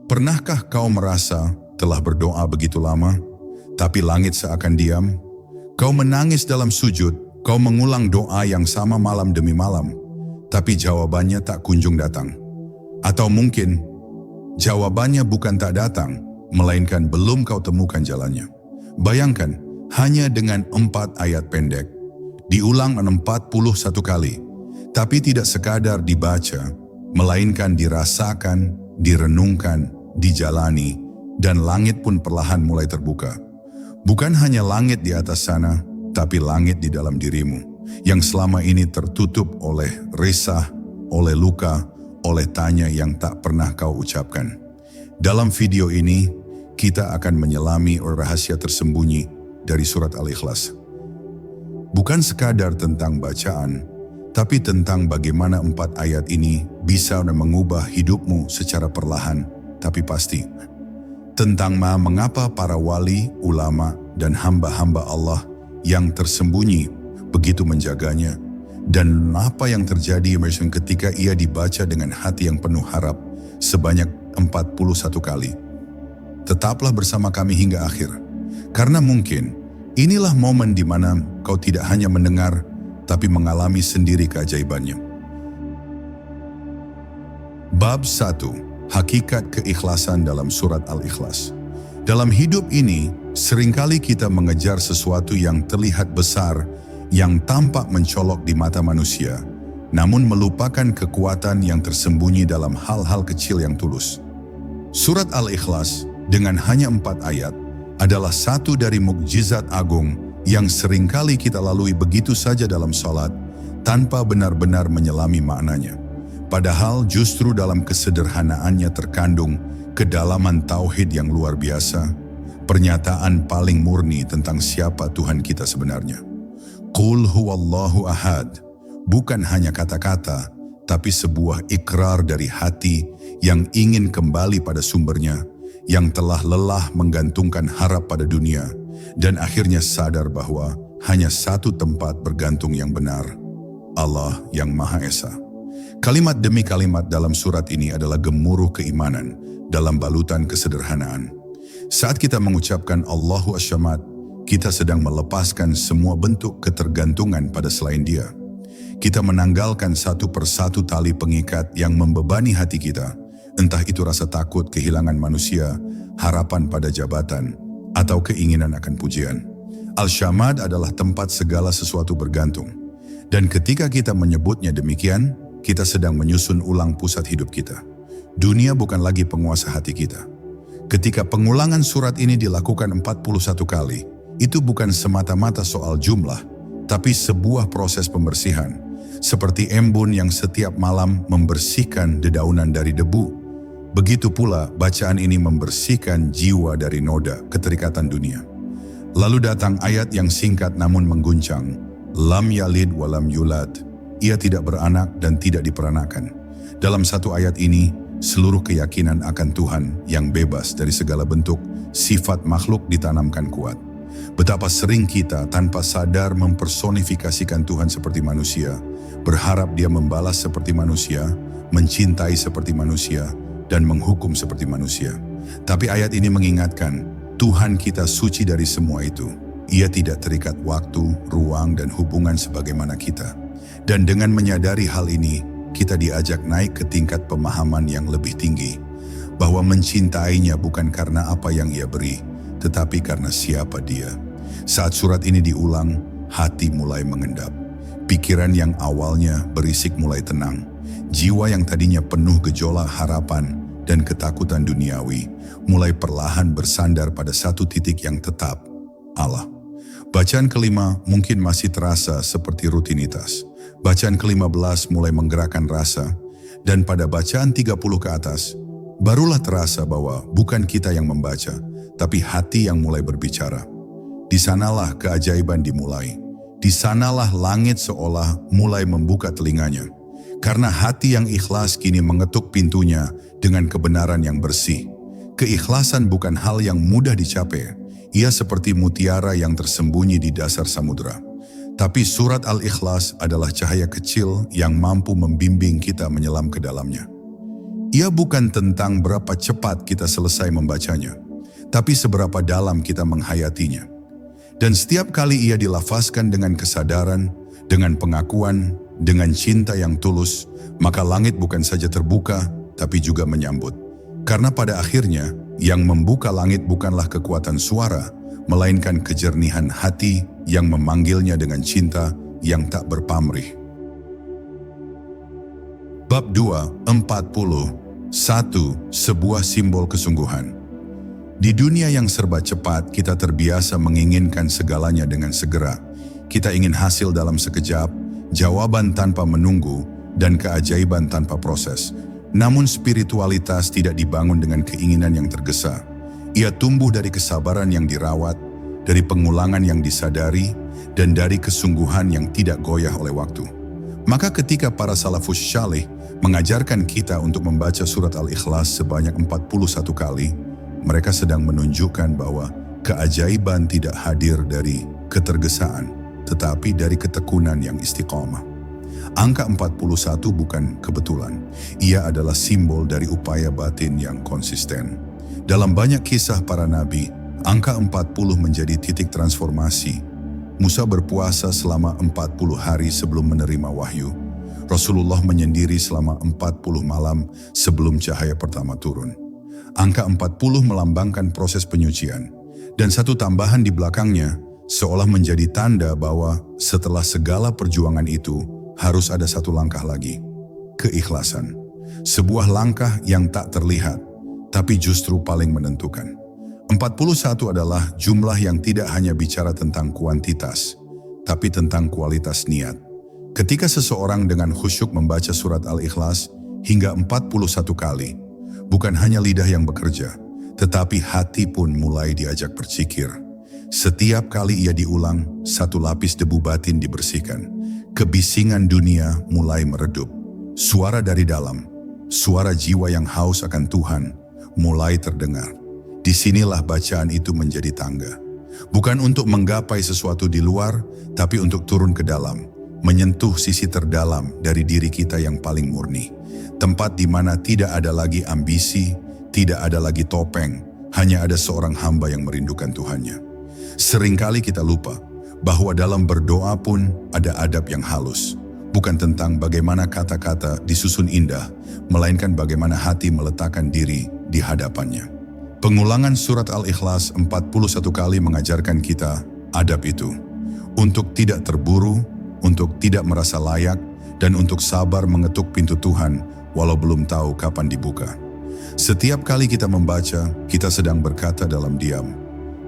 Pernahkah kau merasa telah berdoa begitu lama, tapi langit seakan diam? Kau menangis dalam sujud, kau mengulang doa yang sama malam demi malam, tapi jawabannya tak kunjung datang. Atau mungkin, jawabannya bukan tak datang, melainkan belum kau temukan jalannya. Bayangkan, hanya dengan 4 ayat pendek, diulang 41 kali, tapi tidak sekadar dibaca, melainkan dirasakan, direnungkan, dijalani, dan langit pun perlahan mulai terbuka. Bukan hanya langit di atas sana, tapi langit di dalam dirimu, yang selama ini tertutup oleh resah, oleh luka, oleh tanya yang tak pernah kau ucapkan. Dalam video ini, kita akan menyelami rahasia tersembunyi dari surat Al-Ikhlas. Bukan sekadar tentang bacaan, tapi tentang bagaimana 4 ayat ini bisa mengubah hidupmu secara perlahan, tapi pasti. Tentang mengapa para wali, ulama, dan hamba-hamba Allah yang tersembunyi begitu menjaganya, dan apa yang terjadi ketika ia dibaca dengan hati yang penuh harap sebanyak 41 kali. Tetaplah bersama kami hingga akhir, karena mungkin inilah momen di mana kau tidak hanya mendengar, tapi mengalami sendiri keajaibannya. Bab 1. Hakikat keikhlasan dalam surat Al-Ikhlas. Dalam hidup ini, seringkali kita mengejar sesuatu yang terlihat besar, yang tampak mencolok di mata manusia, namun melupakan kekuatan yang tersembunyi dalam hal-hal kecil yang tulus. Surat Al-Ikhlas dengan hanya 4 ayat adalah satu dari mukjizat agung yang seringkali kita lalui begitu saja dalam salat, tanpa benar-benar menyelami maknanya. Padahal justru dalam kesederhanaannya terkandung kedalaman tauhid yang luar biasa, pernyataan paling murni tentang siapa Tuhan kita sebenarnya. Qul huwallahu ahad, bukan hanya kata-kata, tapi sebuah ikrar dari hati yang ingin kembali pada sumbernya, yang telah lelah menggantungkan harap pada dunia, dan akhirnya sadar bahwa hanya satu tempat bergantung yang benar, Allah yang Maha Esa. Kalimat demi kalimat dalam surat ini adalah gemuruh keimanan dalam balutan kesederhanaan. Saat kita mengucapkan Allahu As-Samad, kita sedang melepaskan semua bentuk ketergantungan pada selain Dia. Kita menanggalkan satu persatu tali pengikat yang membebani hati kita, entah itu rasa takut kehilangan manusia, harapan pada jabatan, atau keinginan akan pujian. Al-Samad adalah tempat segala sesuatu bergantung. Dan ketika kita menyebutnya demikian, kita sedang menyusun ulang pusat hidup kita. Dunia bukan lagi penguasa hati kita. Ketika pengulangan surat ini dilakukan 41 kali, itu bukan semata-mata soal jumlah, tapi sebuah proses pembersihan. Seperti embun yang setiap malam membersihkan dedaunan dari debu, begitu pula bacaan ini membersihkan jiwa dari noda keterikatan dunia. Lalu datang ayat yang singkat namun mengguncang. Lam yalid walam yulad. Ia tidak beranak dan tidak diperanakan. Dalam satu ayat ini, seluruh keyakinan akan Tuhan yang bebas dari segala bentuk sifat makhluk ditanamkan kuat. Betapa sering kita tanpa sadar mempersonifikasikan Tuhan seperti manusia, berharap Dia membalas seperti manusia, mencintai seperti manusia, dan menghukum seperti manusia. Tapi ayat ini mengingatkan, Tuhan kita suci dari semua itu. Ia tidak terikat waktu, ruang, dan hubungan sebagaimana kita. Dan dengan menyadari hal ini, kita diajak naik ke tingkat pemahaman yang lebih tinggi, bahwa mencintainya bukan karena apa yang Ia beri, tetapi karena siapa Dia. Saat surat ini diulang, hati mulai mengendap. Pikiran yang awalnya berisik mulai tenang. Jiwa yang tadinya penuh gejolak harapan dan ketakutan duniawi, mulai perlahan bersandar pada satu titik yang tetap, Allah. Bacaan kelima mungkin masih terasa seperti rutinitas. Bacaan ke-15 mulai menggerakkan rasa, dan pada bacaan 30 ke atas, barulah terasa bahwa bukan kita yang membaca, tapi hati yang mulai berbicara. Di sanalah keajaiban dimulai. Di sanalah langit seolah mulai membuka telinganya. Karena hati yang ikhlas kini mengetuk pintunya dengan kebenaran yang bersih. Keikhlasan bukan hal yang mudah dicapai. Ia seperti mutiara yang tersembunyi di dasar samudera. Tapi surat Al-Ikhlas adalah cahaya kecil yang mampu membimbing kita menyelam ke dalamnya. Ia bukan tentang berapa cepat kita selesai membacanya, tapi seberapa dalam kita menghayatinya. Dan setiap kali ia dilafazkan dengan kesadaran, dengan pengakuan, dengan cinta yang tulus, maka langit bukan saja terbuka, tapi juga menyambut. Karena pada akhirnya, yang membuka langit bukanlah kekuatan suara, melainkan kejernihan hati yang memanggilnya dengan cinta yang tak berpamrih. Bab 2, 41, sebuah simbol kesungguhan. Di dunia yang serba cepat, kita terbiasa menginginkan segalanya dengan segera. Kita ingin hasil dalam sekejap, jawaban tanpa menunggu, dan keajaiban tanpa proses. Namun spiritualitas tidak dibangun dengan keinginan yang tergesa. Ia tumbuh dari kesabaran yang dirawat, dari pengulangan yang disadari, dan dari kesungguhan yang tidak goyah oleh waktu. Maka ketika para salafus syalih mengajarkan kita untuk membaca surat Al-Ikhlas sebanyak 41 kali, mereka sedang menunjukkan bahwa keajaiban tidak hadir dari ketergesaan, tetapi dari ketekunan yang istiqamah. Angka 41 bukan kebetulan, ia adalah simbol dari upaya batin yang konsisten. Dalam banyak kisah para nabi, angka 40 menjadi titik transformasi. Musa berpuasa selama 40 hari sebelum menerima wahyu. Rasulullah menyendiri selama 40 malam sebelum cahaya pertama turun. Angka 40 melambangkan proses penyucian. Dan satu tambahan di belakangnya, seolah menjadi tanda bahwa setelah segala perjuangan itu, harus ada satu langkah lagi. Keikhlasan. Sebuah langkah yang tak terlihat, tapi justru paling menentukan. 41 adalah jumlah yang tidak hanya bicara tentang kuantitas, tapi tentang kualitas niat. Ketika seseorang dengan khusyuk membaca surat Al-Ikhlas hingga 41 kali, bukan hanya lidah yang bekerja, tetapi hati pun mulai diajak bercikir. Setiap kali ia diulang, satu lapis debu batin dibersihkan. Kebisingan dunia mulai meredup. Suara dari dalam, suara jiwa yang haus akan Tuhan, mulai terdengar. Disinilah bacaan itu menjadi tangga. Bukan untuk menggapai sesuatu di luar, tapi untuk turun ke dalam, menyentuh sisi terdalam dari diri kita yang paling murni. Tempat di mana tidak ada lagi ambisi, tidak ada lagi topeng, hanya ada seorang hamba yang merindukan Tuhannya. Seringkali kita lupa bahwa dalam berdoa pun ada adab yang halus. Bukan tentang bagaimana kata-kata disusun indah, melainkan bagaimana hati meletakkan diri di hadapannya. Pengulangan surat Al-Ikhlas 41 kali mengajarkan kita adab itu. Untuk tidak terburu, untuk tidak merasa layak, dan untuk sabar mengetuk pintu Tuhan walau belum tahu kapan dibuka. Setiap kali kita membaca, kita sedang berkata dalam diam,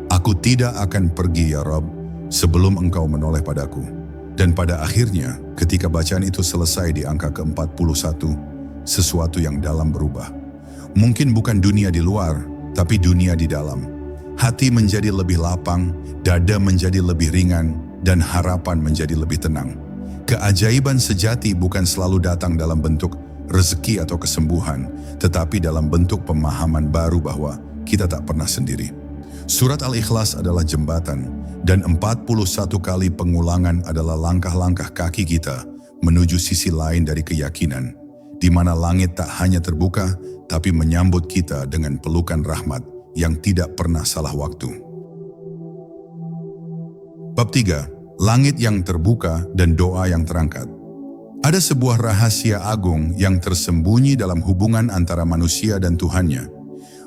"Aku tidak akan pergi ya Rabb sebelum Engkau menoleh padaku." Dan pada akhirnya, ketika bacaan itu selesai di angka ke-41, sesuatu yang dalam berubah. Mungkin bukan dunia di luar, tapi dunia di dalam. Hati menjadi lebih lapang, dada menjadi lebih ringan, dan harapan menjadi lebih tenang. Keajaiban sejati bukan selalu datang dalam bentuk rezeki atau kesembuhan, tetapi dalam bentuk pemahaman baru bahwa kita tak pernah sendiri. Surat Al-Ikhlas adalah jembatan, dan 41 kali pengulangan adalah langkah-langkah kaki kita menuju sisi lain dari keyakinan, di mana langit tak hanya terbuka, tapi menyambut kita dengan pelukan rahmat yang tidak pernah salah waktu. Bab 3. Langit yang terbuka dan doa yang terangkat. Ada sebuah rahasia agung yang tersembunyi dalam hubungan antara manusia dan Tuhannya,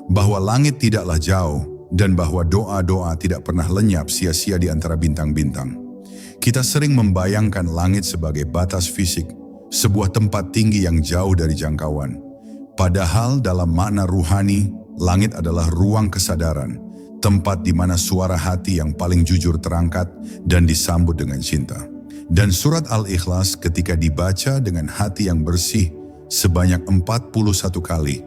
bahwa langit tidaklah jauh dan bahwa doa-doa tidak pernah lenyap sia-sia di antara bintang-bintang. Kita sering membayangkan langit sebagai batas fisik, sebuah tempat tinggi yang jauh dari jangkauan. Padahal dalam makna ruhani, langit adalah ruang kesadaran, tempat di mana suara hati yang paling jujur terangkat dan disambut dengan cinta. Dan surat Al-Ikhlas ketika dibaca dengan hati yang bersih sebanyak 41 kali,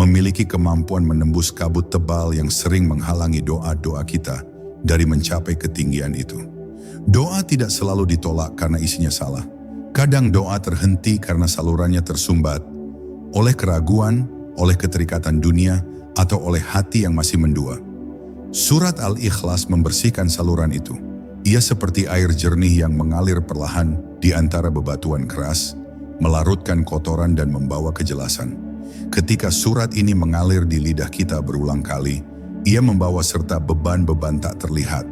memiliki kemampuan menembus kabut tebal yang sering menghalangi doa-doa kita dari mencapai ketinggian itu. Doa tidak selalu ditolak karena isinya salah. Kadang doa terhenti karena salurannya tersumbat, oleh keraguan, oleh keterikatan dunia, atau oleh hati yang masih mendua. Surat Al-Ikhlas membersihkan saluran itu. Ia seperti air jernih yang mengalir perlahan di antara bebatuan keras, melarutkan kotoran dan membawa kejelasan. Ketika surat ini mengalir di lidah kita berulang kali, ia membawa serta beban-beban tak terlihat,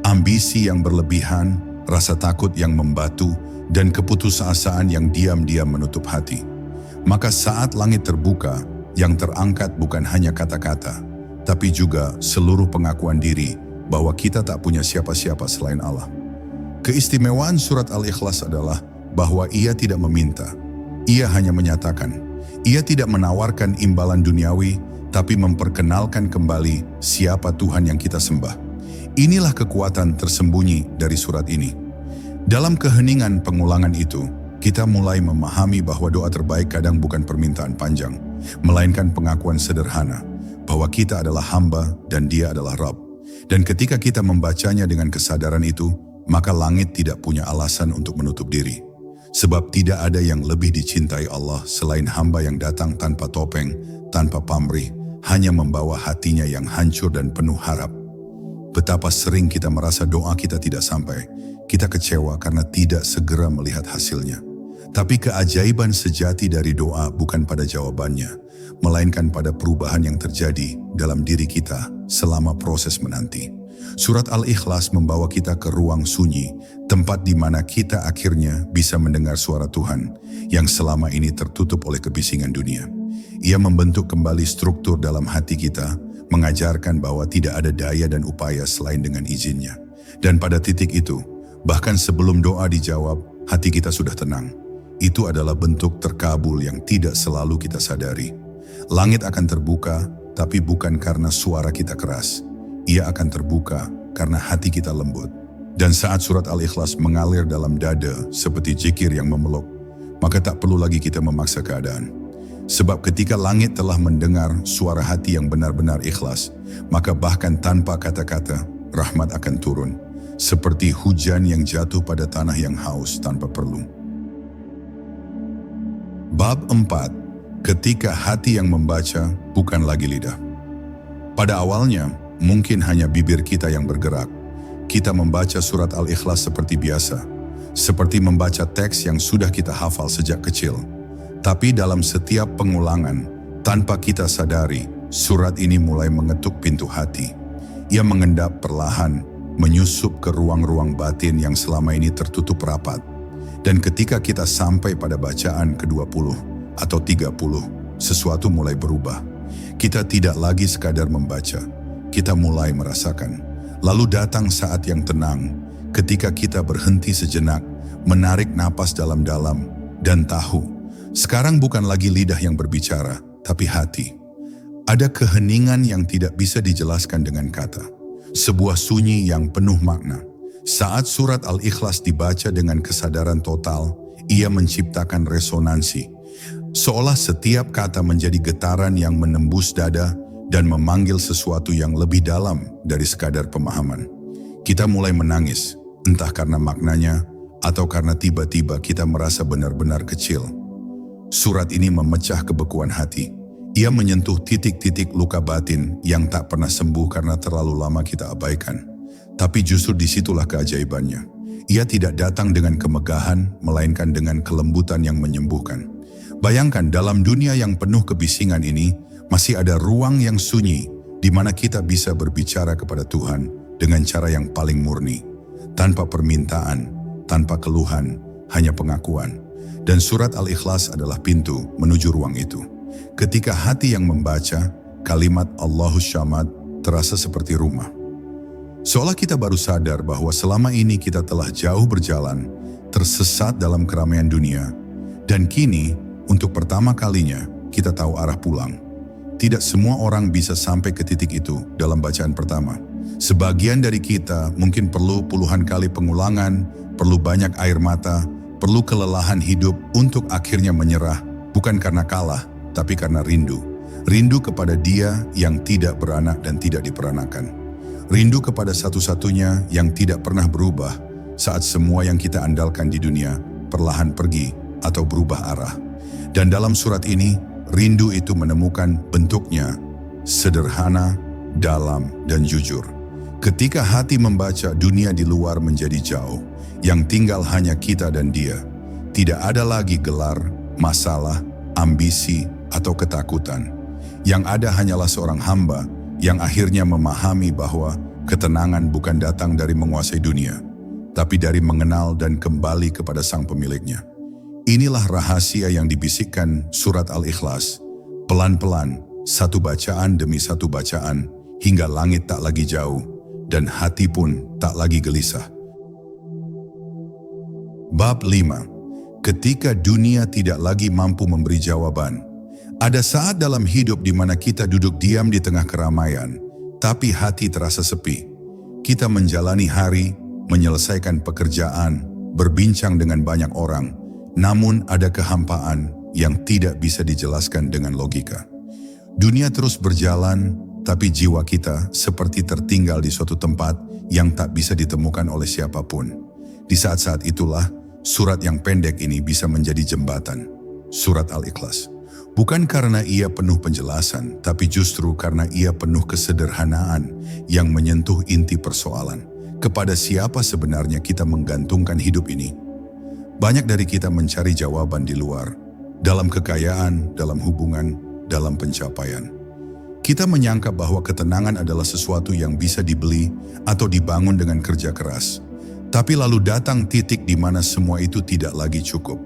ambisi yang berlebihan, rasa takut yang membatu, dan keputusasaan yang diam-diam menutup hati. Maka saat langit terbuka, yang terangkat bukan hanya kata-kata, tapi juga seluruh pengakuan diri bahwa kita tak punya siapa-siapa selain Allah. Keistimewaan surat Al-Ikhlas adalah bahwa ia tidak meminta, ia hanya menyatakan. Ia tidak menawarkan imbalan duniawi, tapi memperkenalkan kembali siapa Tuhan yang kita sembah. Inilah kekuatan tersembunyi dari surat ini. Dalam keheningan pengulangan itu, kita mulai memahami bahwa doa terbaik kadang bukan permintaan panjang, melainkan pengakuan sederhana, bahwa kita adalah hamba dan Dia adalah Rabb. Dan ketika kita membacanya dengan kesadaran itu, maka langit tidak punya alasan untuk menutup diri. Sebab tidak ada yang lebih dicintai Allah selain hamba yang datang tanpa topeng, tanpa pamrih, hanya membawa hatinya yang hancur dan penuh harap. Betapa sering kita merasa doa kita tidak sampai, kita kecewa karena tidak segera melihat hasilnya. Tapi keajaiban sejati dari doa bukan pada jawabannya, melainkan pada perubahan yang terjadi dalam diri kita selama proses menanti. Surat Al-Ikhlas membawa kita ke ruang sunyi, tempat di mana kita akhirnya bisa mendengar suara Tuhan yang selama ini tertutup oleh kebisingan dunia. Ia membentuk kembali struktur dalam hati kita, mengajarkan bahwa tidak ada daya dan upaya selain dengan izinnya. Dan pada titik itu, bahkan sebelum doa dijawab, hati kita sudah tenang. Itu adalah bentuk terkabul yang tidak selalu kita sadari. Langit akan terbuka, tapi bukan karena suara kita keras. Ia akan terbuka karena hati kita lembut. Dan saat surat Al-Ikhlas mengalir dalam dada seperti zikir yang memeluk, maka tak perlu lagi kita memaksa keadaan. Sebab ketika langit telah mendengar suara hati yang benar-benar ikhlas, maka bahkan tanpa kata-kata, rahmat akan turun. Seperti hujan yang jatuh pada tanah yang haus tanpa perlu. Bab 4. Ketika hati yang membaca bukan lagi lidah. Pada awalnya, mungkin hanya bibir kita yang bergerak. Kita membaca surat Al-Ikhlas seperti biasa, seperti membaca teks yang sudah kita hafal sejak kecil. Tapi dalam setiap pengulangan, tanpa kita sadari, surat ini mulai mengetuk pintu hati. Ia mengendap perlahan, menyusup ke ruang-ruang batin yang selama ini tertutup rapat. Dan ketika kita sampai pada bacaan ke-20 atau 30, sesuatu mulai berubah. Kita tidak lagi sekadar membaca, kita mulai merasakan. Lalu datang saat yang tenang, ketika kita berhenti sejenak, menarik napas dalam-dalam, dan tahu, sekarang bukan lagi lidah yang berbicara, tapi hati. Ada keheningan yang tidak bisa dijelaskan dengan kata. Sebuah sunyi yang penuh makna. Saat surat Al-Ikhlas dibaca dengan kesadaran total, ia menciptakan resonansi. Seolah setiap kata menjadi getaran yang menembus dada, dan memanggil sesuatu yang lebih dalam dari sekadar pemahaman. Kita mulai menangis, entah karena maknanya atau karena tiba-tiba kita merasa benar-benar kecil. Surat ini memecah kebekuan hati. Ia menyentuh titik-titik luka batin yang tak pernah sembuh karena terlalu lama kita abaikan. Tapi justru disitulah keajaibannya. Ia tidak datang dengan kemegahan, melainkan dengan kelembutan yang menyembuhkan. Bayangkan dalam dunia yang penuh kebisingan ini, masih ada ruang yang sunyi di mana kita bisa berbicara kepada Tuhan dengan cara yang paling murni, tanpa permintaan, tanpa keluhan, hanya pengakuan. Dan surat Al-Ikhlas adalah pintu menuju ruang itu. Ketika hati yang membaca, kalimat Allahus Samad terasa seperti rumah. Seolah kita baru sadar bahwa selama ini kita telah jauh berjalan, tersesat dalam keramaian dunia, dan kini, untuk pertama kalinya, kita tahu arah pulang. Tidak semua orang bisa sampai ke titik itu dalam bacaan pertama. Sebagian dari kita mungkin perlu puluhan kali pengulangan, perlu banyak air mata, perlu kelelahan hidup untuk akhirnya menyerah, bukan karena kalah, tapi karena rindu. Rindu kepada Dia yang tidak beranak dan tidak diperanakan. Rindu kepada satu-satunya yang tidak pernah berubah saat semua yang kita andalkan di dunia perlahan pergi atau berubah arah. Dan dalam surat ini, rindu itu menemukan bentuknya sederhana, dalam, dan jujur. Ketika hati membaca, dunia di luar menjadi jauh, yang tinggal hanya kita dan Dia. Tidak ada lagi gelar, masalah, ambisi, atau ketakutan. Yang ada hanyalah seorang hamba yang akhirnya memahami bahwa ketenangan bukan datang dari menguasai dunia, tapi dari mengenal dan kembali kepada sang pemiliknya. Inilah rahasia yang dibisikkan surat Al-Ikhlas, pelan-pelan, satu bacaan demi satu bacaan, hingga langit tak lagi jauh, dan hati pun tak lagi gelisah. Bab 5. Ketika dunia tidak lagi mampu memberi jawaban. Ada saat dalam hidup di mana kita duduk diam di tengah keramaian, tapi hati terasa sepi. Kita menjalani hari, menyelesaikan pekerjaan, berbincang dengan banyak orang, namun ada kehampaan yang tidak bisa dijelaskan dengan logika. Dunia terus berjalan, tapi jiwa kita seperti tertinggal di suatu tempat yang tak bisa ditemukan oleh siapapun. Di saat-saat itulah, surat yang pendek ini bisa menjadi jembatan. Surat Al-Ikhlas. Bukan karena ia penuh penjelasan, tapi justru karena ia penuh kesederhanaan yang menyentuh inti persoalan. Kepada siapa sebenarnya kita menggantungkan hidup ini? Banyak dari kita mencari jawaban di luar, dalam kekayaan, dalam hubungan, dalam pencapaian. Kita menyangka bahwa ketenangan adalah sesuatu yang bisa dibeli atau dibangun dengan kerja keras. Tapi lalu datang titik di mana semua itu tidak lagi cukup.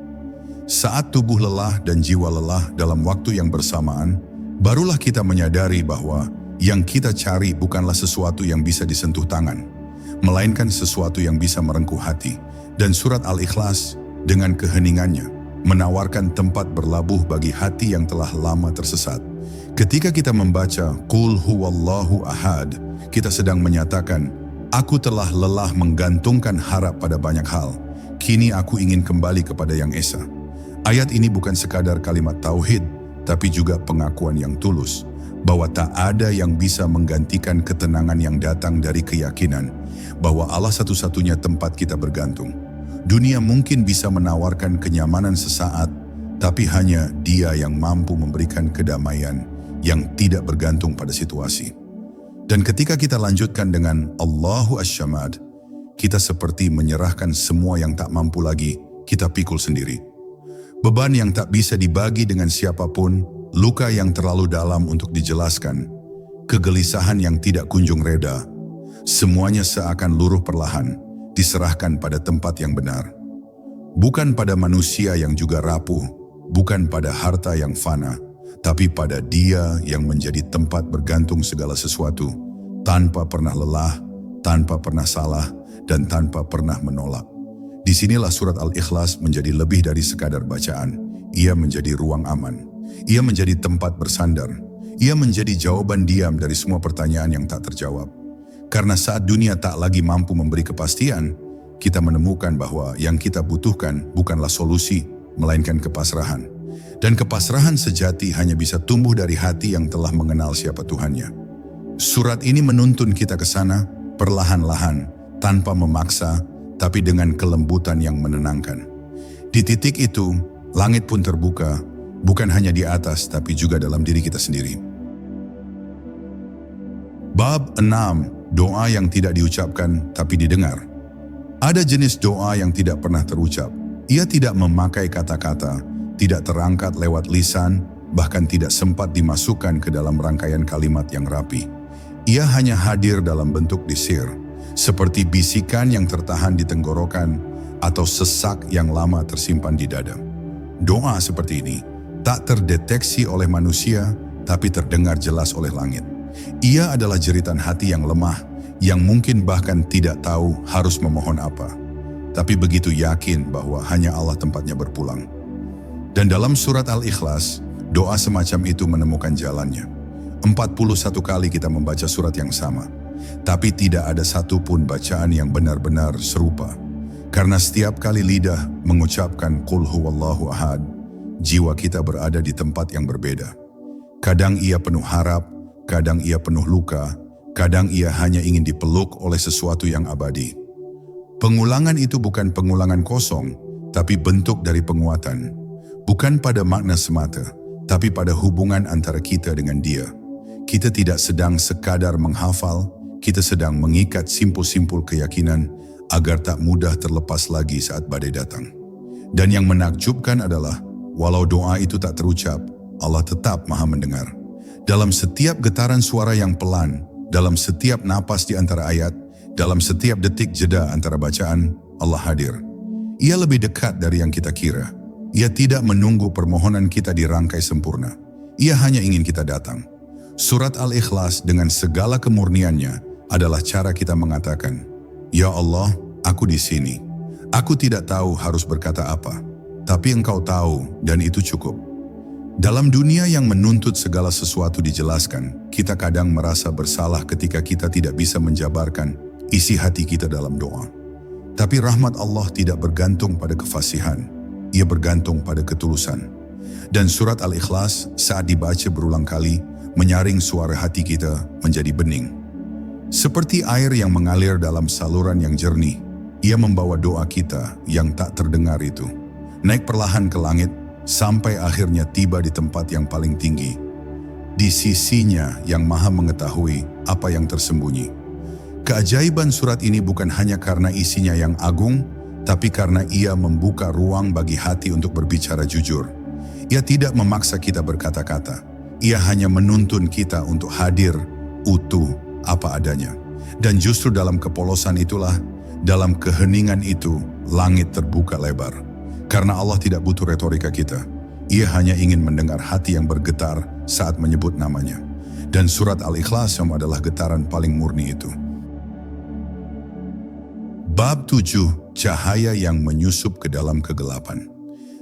Saat tubuh lelah dan jiwa lelah dalam waktu yang bersamaan, barulah kita menyadari bahwa yang kita cari bukanlah sesuatu yang bisa disentuh tangan, melainkan sesuatu yang bisa merengkuh hati. Dan surat Al-Ikhlas dengan keheningannya menawarkan tempat berlabuh bagi hati yang telah lama tersesat. Ketika kita membaca Qul huwallahu ahad, kita sedang menyatakan, aku telah lelah menggantungkan harap pada banyak hal. Kini aku ingin kembali kepada Yang Esa. Ayat ini bukan sekadar kalimat tauhid, tapi juga pengakuan yang tulus bahwa tak ada yang bisa menggantikan ketenangan yang datang dari keyakinan bahwa Allah satu-satunya tempat kita bergantung. Dunia mungkin bisa menawarkan kenyamanan sesaat, tapi hanya Dia yang mampu memberikan kedamaian yang tidak bergantung pada situasi. Dan ketika kita lanjutkan dengan Allahu As-Samad, kita seperti menyerahkan semua yang tak mampu lagi kita pikul sendiri. Beban yang tak bisa dibagi dengan siapapun, luka yang terlalu dalam untuk dijelaskan, kegelisahan yang tidak kunjung reda, semuanya seakan luruh perlahan, diserahkan pada tempat yang benar. Bukan pada manusia yang juga rapuh, bukan pada harta yang fana, tapi pada Dia yang menjadi tempat bergantung segala sesuatu, tanpa pernah lelah, tanpa pernah salah, dan tanpa pernah menolak. Disinilah surat Al-Ikhlas menjadi lebih dari sekadar bacaan. Ia menjadi ruang aman. Ia menjadi tempat bersandar. Ia menjadi jawaban diam dari semua pertanyaan yang tak terjawab. Karena saat dunia tak lagi mampu memberi kepastian, kita menemukan bahwa yang kita butuhkan bukanlah solusi, melainkan kepasrahan. Dan kepasrahan sejati hanya bisa tumbuh dari hati yang telah mengenal siapa Tuhannya. Surat ini menuntun kita ke sana, perlahan-lahan, tanpa memaksa, tapi dengan kelembutan yang menenangkan. Di titik itu, langit pun terbuka, bukan hanya di atas, tapi juga dalam diri kita sendiri. Bab 6. Doa yang tidak diucapkan, tapi didengar. Ada jenis doa yang tidak pernah terucap. Ia tidak memakai kata-kata, tidak terangkat lewat lisan, bahkan tidak sempat dimasukkan ke dalam rangkaian kalimat yang rapi. Ia hanya hadir dalam bentuk desir, seperti bisikan yang tertahan di tenggorokan atau sesak yang lama tersimpan di dada. Doa seperti ini tak terdeteksi oleh manusia, tapi terdengar jelas oleh langit. Ia adalah jeritan hati yang lemah, yang mungkin bahkan tidak tahu harus memohon apa, tapi begitu yakin bahwa hanya Allah tempatnya berpulang. Dan dalam surat Al-Ikhlas, doa semacam itu menemukan jalannya. 41 kali kita membaca surat yang sama, tapi tidak ada satupun bacaan yang benar-benar serupa. Karena setiap kali lidah mengucapkan Qul huwallahu ahad, jiwa kita berada di tempat yang berbeda. Kadang ia penuh harap, kadang ia penuh luka, kadang ia hanya ingin dipeluk oleh sesuatu yang abadi. Pengulangan itu bukan pengulangan kosong, tapi bentuk dari penguatan. Bukan pada makna semata, tapi pada hubungan antara kita dengan Dia. Kita tidak sedang sekadar menghafal, kita sedang mengikat simpul-simpul keyakinan agar tak mudah terlepas lagi saat badai datang. Dan yang menakjubkan adalah, walau doa itu tak terucap, Allah tetap Maha mendengar. Dalam setiap getaran suara yang pelan, dalam setiap napas di antara ayat, dalam setiap detik jeda antara bacaan, Allah hadir. Ia lebih dekat dari yang kita kira. Ia tidak menunggu permohonan kita dirangkai sempurna. Ia hanya ingin kita datang. Surat Al-Ikhlas dengan segala kemurniannya adalah cara kita mengatakan, "Ya Allah, aku di sini. Aku tidak tahu harus berkata apa, tapi Engkau tahu dan itu cukup." Dalam dunia yang menuntut segala sesuatu dijelaskan, kita kadang merasa bersalah ketika kita tidak bisa menjabarkan isi hati kita dalam doa. Tapi rahmat Allah tidak bergantung pada kefasihan, ia bergantung pada ketulusan. Dan surat Al-Ikhlas saat dibaca berulang kali, menyaring suara hati kita menjadi bening. Seperti air yang mengalir dalam saluran yang jernih, ia membawa doa kita yang tak terdengar itu, naik perlahan ke langit, sampai akhirnya tiba di tempat yang paling tinggi, di sisinya yang maha mengetahui apa yang tersembunyi. Keajaiban surat ini bukan hanya karena isinya yang agung, tapi karena ia membuka ruang bagi hati untuk berbicara jujur. Ia tidak memaksa kita berkata-kata. Ia hanya menuntun kita untuk hadir, utuh, apa adanya. Dan justru dalam kepolosan itulah, dalam keheningan itu, langit terbuka lebar. Karena Allah tidak butuh retorika kita. Ia hanya ingin mendengar hati yang bergetar saat menyebut namanya. Dan surat Al-Ikhlas adalah getaran paling murni itu. Bab 7, cahaya yang menyusup ke dalam kegelapan.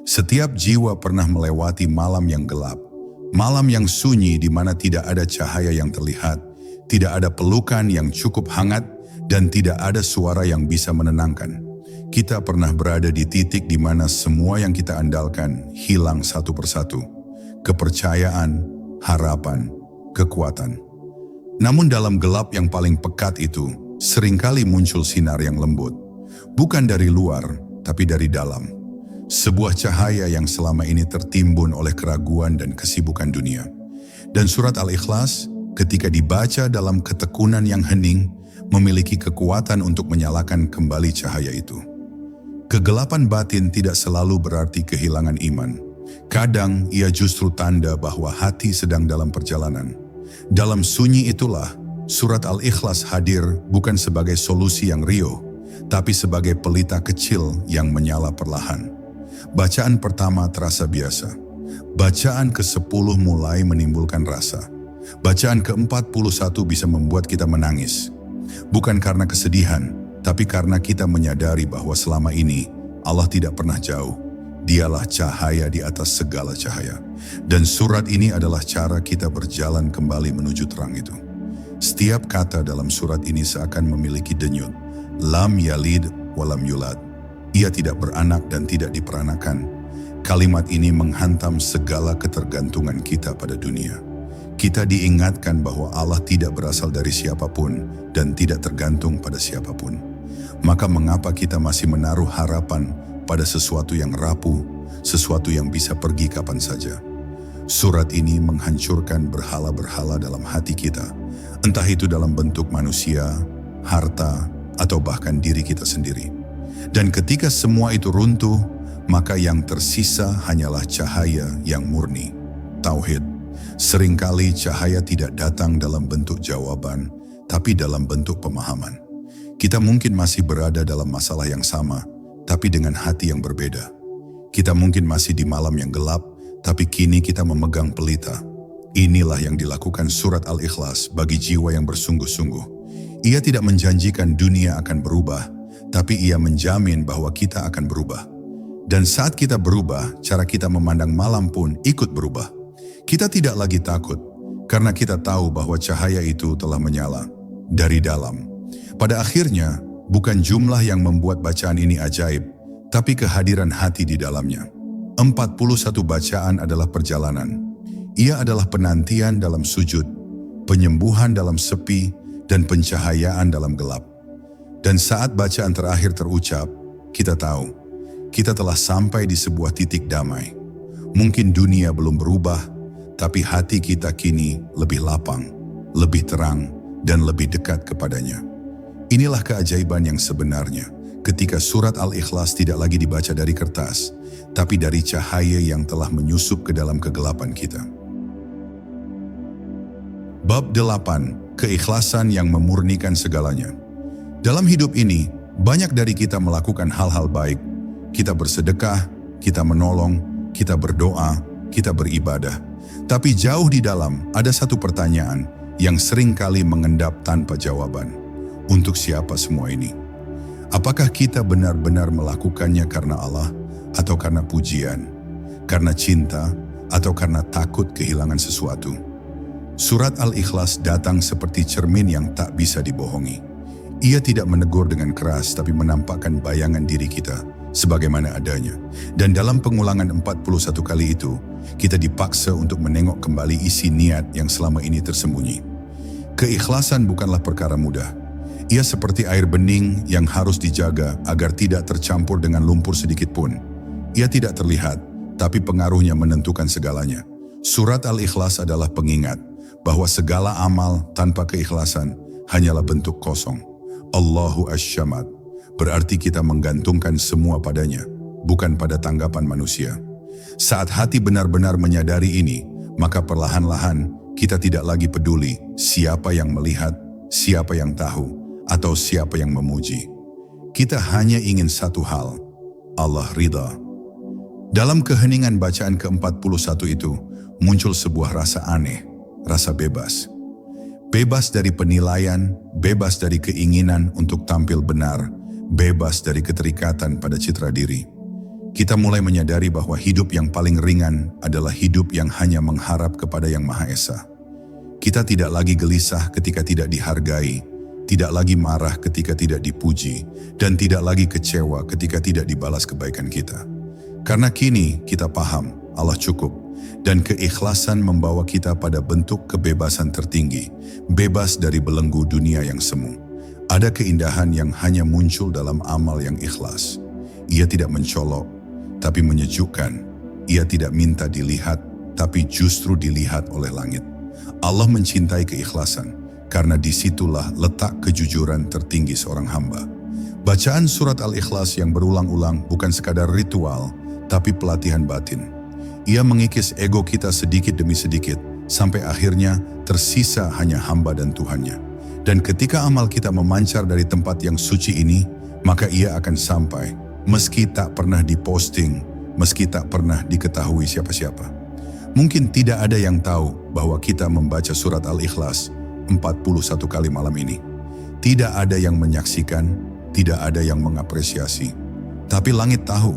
Setiap jiwa pernah melewati malam yang gelap. Malam yang sunyi di mana tidak ada cahaya yang terlihat, tidak ada pelukan yang cukup hangat, dan tidak ada suara yang bisa menenangkan. Kita pernah berada di titik di mana semua yang kita andalkan hilang satu persatu. Kepercayaan, harapan, kekuatan. Namun dalam gelap yang paling pekat itu, seringkali muncul sinar yang lembut. Bukan dari luar, tapi dari dalam. Sebuah cahaya yang selama ini tertimbun oleh keraguan dan kesibukan dunia. Dan surat Al-Ikhlas ketika dibaca dalam ketekunan yang hening memiliki kekuatan untuk menyalakan kembali cahaya itu. Kegelapan batin tidak selalu berarti kehilangan iman. Kadang ia justru tanda bahwa hati sedang dalam perjalanan. Dalam sunyi itulah surat Al-Ikhlas hadir bukan sebagai solusi yang riuh, tapi sebagai pelita kecil yang menyala perlahan. Bacaan pertama terasa biasa. Bacaan ke-10 mulai menimbulkan rasa. Bacaan ke-41 bisa membuat kita menangis. Bukan karena kesedihan, tapi karena kita menyadari bahwa selama ini Allah tidak pernah jauh. Dialah cahaya di atas segala cahaya. Dan surat ini adalah cara kita berjalan kembali menuju terang itu. Setiap kata dalam surat ini seakan memiliki denyut. Lam yalid walam yulad. Ia tidak beranak dan tidak diperanakan. Kalimat ini menghantam segala ketergantungan kita pada dunia. Kita diingatkan bahwa Allah tidak berasal dari siapapun dan tidak tergantung pada siapapun. Maka mengapa kita masih menaruh harapan pada sesuatu yang rapuh, sesuatu yang bisa pergi kapan saja? Surat ini menghancurkan berhala-berhala dalam hati kita, entah itu dalam bentuk manusia, harta, atau bahkan diri kita sendiri. Dan ketika semua itu runtuh, maka yang tersisa hanyalah cahaya yang murni, tauhid. Seringkali cahaya tidak datang dalam bentuk jawaban, tapi dalam bentuk pemahaman. Kita mungkin masih berada dalam masalah yang sama, tapi dengan hati yang berbeda. Kita mungkin masih di malam yang gelap, tapi kini kita memegang pelita. Inilah yang dilakukan surat Al-Ikhlas bagi jiwa yang bersungguh-sungguh. Ia tidak menjanjikan dunia akan berubah, tapi ia menjamin bahwa kita akan berubah. Dan saat kita berubah, cara kita memandang malam pun ikut berubah. Kita tidak lagi takut, karena kita tahu bahwa cahaya itu telah menyala dari dalam. Pada akhirnya, bukan jumlah yang membuat bacaan ini ajaib, tapi kehadiran hati di dalamnya. 41 bacaan adalah perjalanan. Ia adalah penantian dalam sujud, penyembuhan dalam sepi, dan pencahayaan dalam gelap. Dan saat bacaan terakhir terucap, kita tahu, kita telah sampai di sebuah titik damai. Mungkin dunia belum berubah, tapi hati kita kini lebih lapang, lebih terang, dan lebih dekat kepadanya. Inilah keajaiban yang sebenarnya. ketika surat Al-Ikhlas tidak lagi dibaca dari kertas, tapi dari cahaya yang telah menyusup ke dalam kegelapan kita. Bab 8. Keikhlasan yang memurnikan segalanya. Dalam hidup ini, banyak dari kita melakukan hal-hal baik. Kita bersedekah, kita menolong, kita berdoa, kita beribadah. Tapi jauh di dalam ada satu pertanyaan yang sering kali mengendap tanpa jawaban. Untuk siapa semua ini? Apakah kita benar-benar melakukannya karena Allah atau karena pujian, karena cinta, atau karena takut kehilangan sesuatu? Surat Al-Ikhlas datang seperti cermin yang tak bisa dibohongi. Ia tidak menegur dengan keras tapi menampakkan bayangan diri kita sebagaimana adanya. Dan dalam pengulangan 41 kali itu, kita dipaksa untuk menengok kembali isi niat yang selama ini tersembunyi. Keikhlasan bukanlah perkara mudah. Ia seperti air bening yang harus dijaga agar tidak tercampur dengan lumpur sedikit pun. Ia tidak terlihat, tapi pengaruhnya menentukan segalanya. Surat Al-Ikhlas adalah pengingat bahwa segala amal tanpa keikhlasan hanyalah bentuk kosong. Allahu Ash-Shamad, berarti kita menggantungkan semua padanya, bukan pada tanggapan manusia. Saat hati benar-benar menyadari ini, maka perlahan-lahan kita tidak lagi peduli siapa yang melihat, siapa yang tahu, atau siapa yang memuji. Kita hanya ingin satu hal, Allah ridha. Dalam keheningan bacaan ke-41 itu, muncul sebuah rasa aneh, rasa bebas. Bebas dari penilaian, bebas dari keinginan untuk tampil benar, bebas dari keterikatan pada citra diri. Kita mulai menyadari bahwa hidup yang paling ringan adalah hidup yang hanya mengharap kepada Yang Maha Esa. Kita tidak lagi gelisah ketika tidak dihargai, tidak lagi marah ketika tidak dipuji, dan tidak lagi kecewa ketika tidak dibalas kebaikan kita. Karena kini kita paham Allah cukup, dan keikhlasan membawa kita pada bentuk kebebasan tertinggi, bebas dari belenggu dunia yang semu. Ada keindahan yang hanya muncul dalam amal yang ikhlas. Ia tidak mencolok, tapi menyejukkan. Ia tidak minta dilihat, tapi justru dilihat oleh langit. Allah mencintai keikhlasan, karena disitulah letak kejujuran tertinggi seorang hamba. Bacaan surat Al-Ikhlas yang berulang-ulang bukan sekadar ritual, tapi pelatihan batin. Ia mengikis ego kita sedikit demi sedikit, sampai akhirnya tersisa hanya hamba dan Tuhannya. Dan ketika amal kita memancar dari tempat yang suci ini, maka ia akan sampai, meski tak pernah diposting, meski tak pernah diketahui siapa-siapa. Mungkin tidak ada yang tahu bahwa kita membaca surat Al-Ikhlas 41 kali malam ini. Tidak ada yang menyaksikan, tidak ada yang mengapresiasi. Tapi langit tahu,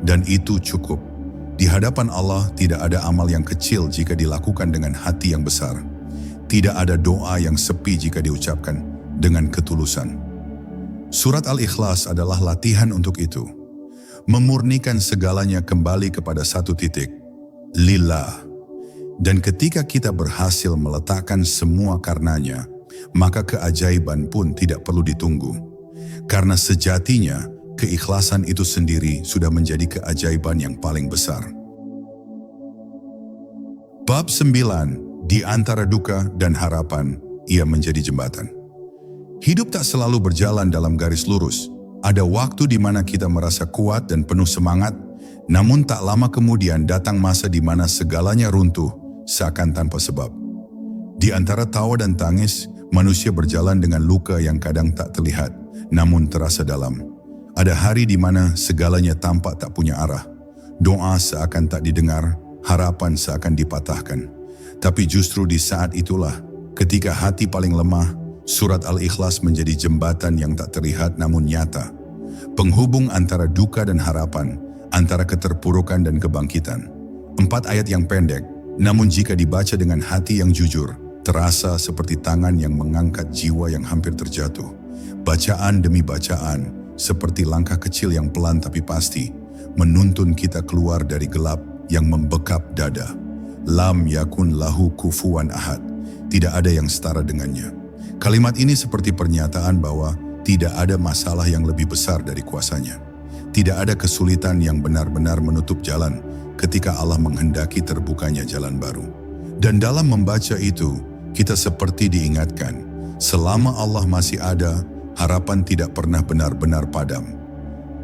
dan itu cukup. Di hadapan Allah tidak ada amal yang kecil jika dilakukan dengan hati yang besar. Tidak ada doa yang sepi jika diucapkan dengan ketulusan. Surat Al-Ikhlas adalah latihan untuk itu. Memurnikan segalanya kembali kepada satu titik. Lillah. Dan ketika kita berhasil meletakkan semua karenanya, maka keajaiban pun tidak perlu ditunggu. Karena sejatinya, keikhlasan itu sendiri sudah menjadi keajaiban yang paling besar. Bab 9, di antara duka dan harapan, ia menjadi jembatan. Hidup tak selalu berjalan dalam garis lurus. Ada waktu di mana kita merasa kuat dan penuh semangat, namun tak lama kemudian datang masa di mana segalanya runtuh, seakan tanpa sebab. Di antara tawa dan tangis, manusia berjalan dengan luka yang kadang tak terlihat, namun terasa dalam. Ada hari di mana segalanya tampak tak punya arah. Doa seakan tak didengar, harapan seakan dipatahkan. Tapi justru di saat itulah, ketika hati paling lemah, surat Al-Ikhlas menjadi jembatan yang tak terlihat namun nyata. Penghubung antara duka dan harapan, antara keterpurukan dan kebangkitan. 4 ayat yang pendek, namun jika dibaca dengan hati yang jujur, terasa seperti tangan yang mengangkat jiwa yang hampir terjatuh. Bacaan demi bacaan, seperti langkah kecil yang pelan tapi pasti, menuntun kita keluar dari gelap yang membekap dada. Lam yakun lahu kufuwan ahad. Tidak ada yang setara dengannya. Kalimat ini seperti pernyataan bahwa tidak ada masalah yang lebih besar dari kuasanya. Tidak ada kesulitan yang benar-benar menutup jalan ketika Allah menghendaki terbukanya jalan baru. Dan dalam membaca itu, kita seperti diingatkan, selama Allah masih ada, harapan tidak pernah benar-benar padam.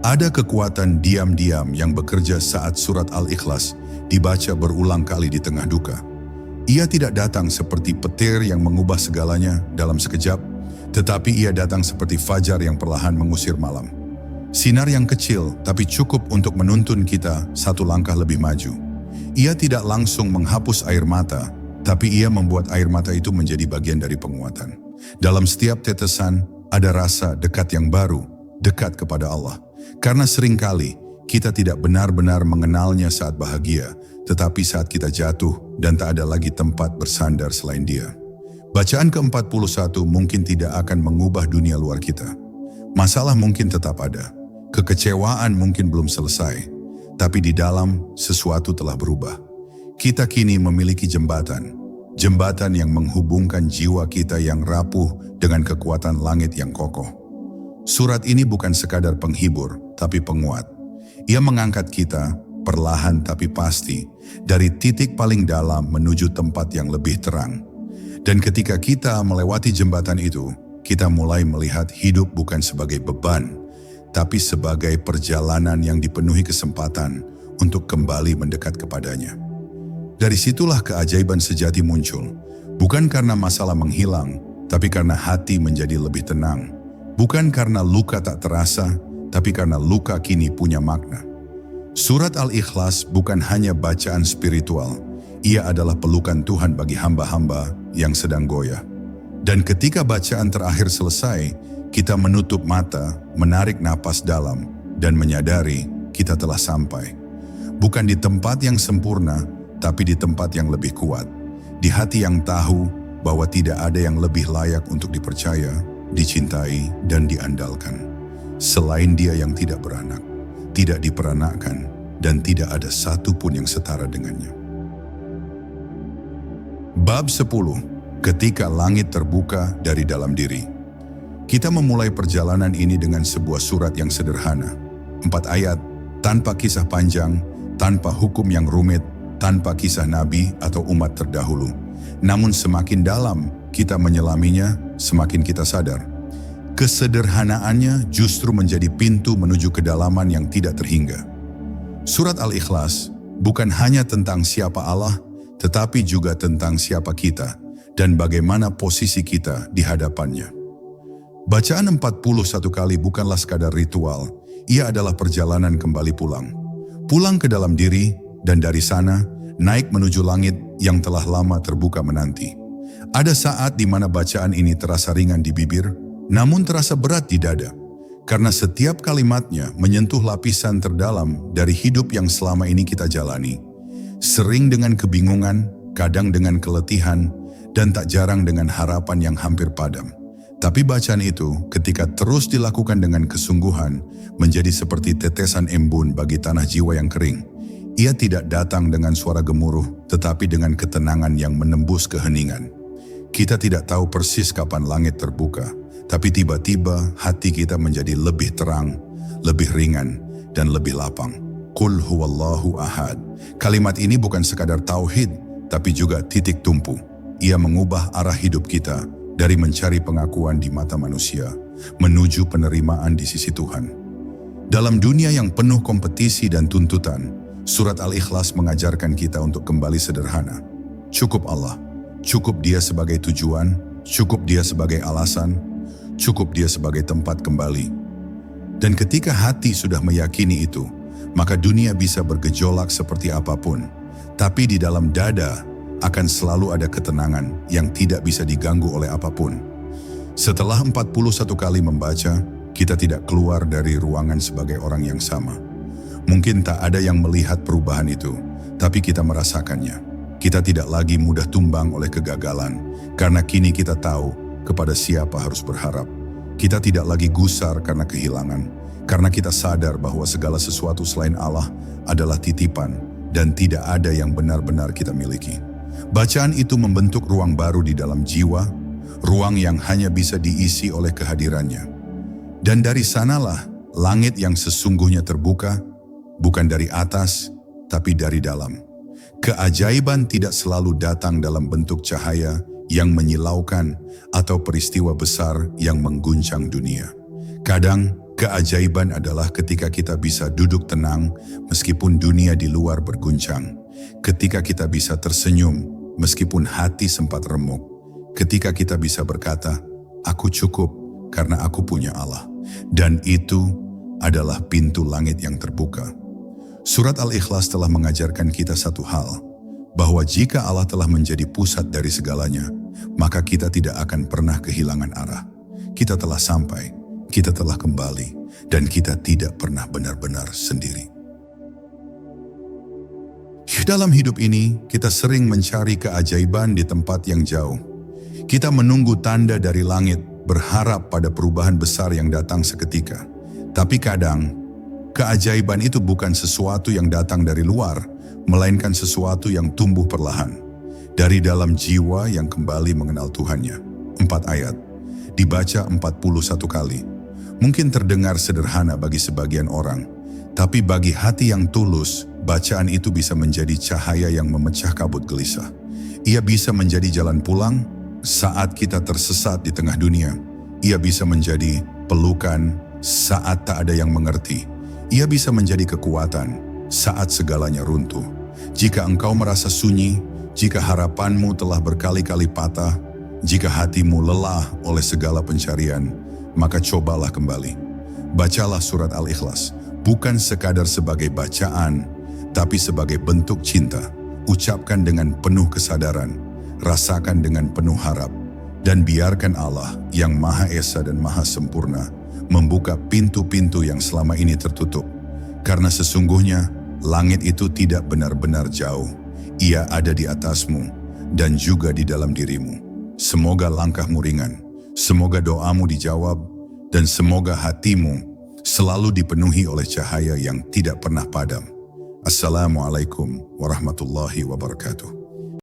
Ada kekuatan diam-diam yang bekerja saat surat Al-Ikhlas dibaca berulang kali di tengah duka. Ia tidak datang seperti petir yang mengubah segalanya dalam sekejap, tetapi ia datang seperti fajar yang perlahan mengusir malam. Sinar yang kecil tapi cukup untuk menuntun kita satu langkah lebih maju. Ia tidak langsung menghapus air mata, tapi ia membuat air mata itu menjadi bagian dari penguatan. Dalam setiap tetesan ada rasa dekat yang baru, dekat kepada Allah. Karena seringkali kita tidak benar-benar mengenalnya saat bahagia, tetapi saat kita jatuh dan tak ada lagi tempat bersandar selain Dia. Bacaan ke-41 mungkin tidak akan mengubah dunia luar kita. Masalah mungkin tetap ada, kekecewaan mungkin belum selesai, tapi di dalam sesuatu telah berubah. Kita kini memiliki jembatan yang menghubungkan jiwa kita yang rapuh dengan kekuatan langit yang kokoh. Surat ini bukan sekadar penghibur, tapi penguat. Ia mengangkat kita, perlahan tapi pasti, dari titik paling dalam menuju tempat yang lebih terang. Dan ketika kita melewati jembatan itu, kita mulai melihat hidup bukan sebagai beban, tapi sebagai perjalanan yang dipenuhi kesempatan untuk kembali mendekat kepadanya. Dari situlah keajaiban sejati muncul, bukan karena masalah menghilang, tapi karena hati menjadi lebih tenang. Bukan karena luka tak terasa, tapi karena luka kini punya makna. Surat Al-Ikhlas bukan hanya bacaan spiritual, ia adalah pelukan Tuhan bagi hamba-hamba yang sedang goyah. Dan ketika bacaan terakhir selesai, kita menutup mata, menarik napas dalam, dan menyadari kita telah sampai. Bukan di tempat yang sempurna, tapi di tempat yang lebih kuat. Di hati yang tahu bahwa tidak ada yang lebih layak untuk dipercaya, dicintai, dan diandalkan. Selain Dia yang tidak beranak, tidak diperanakkan, dan tidak ada satu pun yang setara dengannya. Bab 10. Ketika langit terbuka dari dalam diri. Kita memulai perjalanan ini dengan sebuah surat yang sederhana. 4 ayat, tanpa kisah panjang, tanpa hukum yang rumit, tanpa kisah nabi atau umat terdahulu. Namun semakin dalam kita menyelaminya, semakin kita sadar. Kesederhanaannya justru menjadi pintu menuju kedalaman yang tidak terhingga. Surat Al-Ikhlas bukan hanya tentang siapa Allah, tetapi juga tentang siapa kita dan bagaimana posisi kita di hadapannya. Bacaan 41 kali bukanlah sekadar ritual, ia adalah perjalanan kembali pulang. Pulang ke dalam diri dan dari sana naik menuju langit yang telah lama terbuka menanti. Ada saat di mana bacaan ini terasa ringan di bibir, namun terasa berat di dada. Karena setiap kalimatnya menyentuh lapisan terdalam dari hidup yang selama ini kita jalani. Sering dengan kebingungan, kadang dengan keletihan, dan tak jarang dengan harapan yang hampir padam. Tapi bacaan itu ketika terus dilakukan dengan kesungguhan menjadi seperti tetesan embun bagi tanah jiwa yang kering. Ia tidak datang dengan suara gemuruh, tetapi dengan ketenangan yang menembus keheningan. Kita tidak tahu persis kapan langit terbuka, tapi tiba-tiba hati kita menjadi lebih terang, lebih ringan, dan lebih lapang. Qul huwallahu ahad. Kalimat ini bukan sekadar tauhid, tapi juga titik tumpu. Ia mengubah arah hidup kita dari mencari pengakuan di mata manusia, menuju penerimaan di sisi Tuhan. Dalam dunia yang penuh kompetisi dan tuntutan, Surat Al-Ikhlas mengajarkan kita untuk kembali sederhana. Cukup Allah, cukup Dia sebagai tujuan, cukup Dia sebagai alasan, cukup Dia sebagai tempat kembali. Dan ketika hati sudah meyakini itu, maka dunia bisa bergejolak seperti apapun. Tapi di dalam dada akan selalu ada ketenangan yang tidak bisa diganggu oleh apapun. Setelah 41 kali membaca, kita tidak keluar dari ruangan sebagai orang yang sama. Mungkin tak ada yang melihat perubahan itu, tapi kita merasakannya. Kita tidak lagi mudah tumbang oleh kegagalan, karena kini kita tahu kepada siapa harus berharap. Kita tidak lagi gusar karena kehilangan, karena kita sadar bahwa segala sesuatu selain Allah adalah titipan dan tidak ada yang benar-benar kita miliki. Bacaan itu membentuk ruang baru di dalam jiwa, ruang yang hanya bisa diisi oleh kehadirannya. Dan dari sanalah langit yang sesungguhnya terbuka, bukan dari atas, tapi dari dalam. Keajaiban tidak selalu datang dalam bentuk cahaya yang menyilaukan atau peristiwa besar yang mengguncang dunia. Kadang, Keajaiban adalah ketika kita bisa duduk tenang meskipun dunia di luar berguncang. Ketika kita bisa tersenyum meskipun hati sempat remuk. Ketika kita bisa berkata, aku cukup karena aku punya Allah. Dan itu adalah pintu langit yang terbuka. Surat Al-Ikhlas telah mengajarkan kita satu hal, bahwa jika Allah telah menjadi pusat dari segalanya, maka kita tidak akan pernah kehilangan arah. Kita telah sampai, kita telah kembali, dan kita tidak pernah benar-benar sendiri. Dalam hidup ini, kita sering mencari keajaiban di tempat yang jauh. Kita menunggu tanda dari langit, berharap pada perubahan besar yang datang seketika. Tapi kadang, keajaiban itu bukan sesuatu yang datang dari luar, melainkan sesuatu yang tumbuh perlahan. Dari dalam jiwa yang kembali mengenal Tuhannya. 4 ayat, dibaca 41 kali. Mungkin terdengar sederhana bagi sebagian orang, tapi bagi hati yang tulus, bacaan itu bisa menjadi cahaya yang memecah kabut gelisah. Ia bisa menjadi jalan pulang saat kita tersesat di tengah dunia. Ia bisa menjadi pelukan saat tak ada yang mengerti. Ia bisa menjadi kekuatan saat segalanya runtuh. Jika engkau merasa sunyi, jika harapanmu telah berkali-kali patah, jika hatimu lelah oleh segala pencarian, maka cobalah kembali. Bacalah surat Al-Ikhlas, bukan sekadar sebagai bacaan, tapi sebagai bentuk cinta. Ucapkan dengan penuh kesadaran, rasakan dengan penuh harap, dan biarkan Allah yang Maha Esa dan Maha Sempurna membuka pintu-pintu yang selama ini tertutup. Karena sesungguhnya langit itu tidak benar-benar jauh. Ia ada di atasmu dan juga di dalam dirimu. Semoga langkahmu ringan, semoga doamu dijawab, dan semoga hatimu selalu dipenuhi oleh cahaya yang tidak pernah padam. Assalamualaikum warahmatullahi wabarakatuh.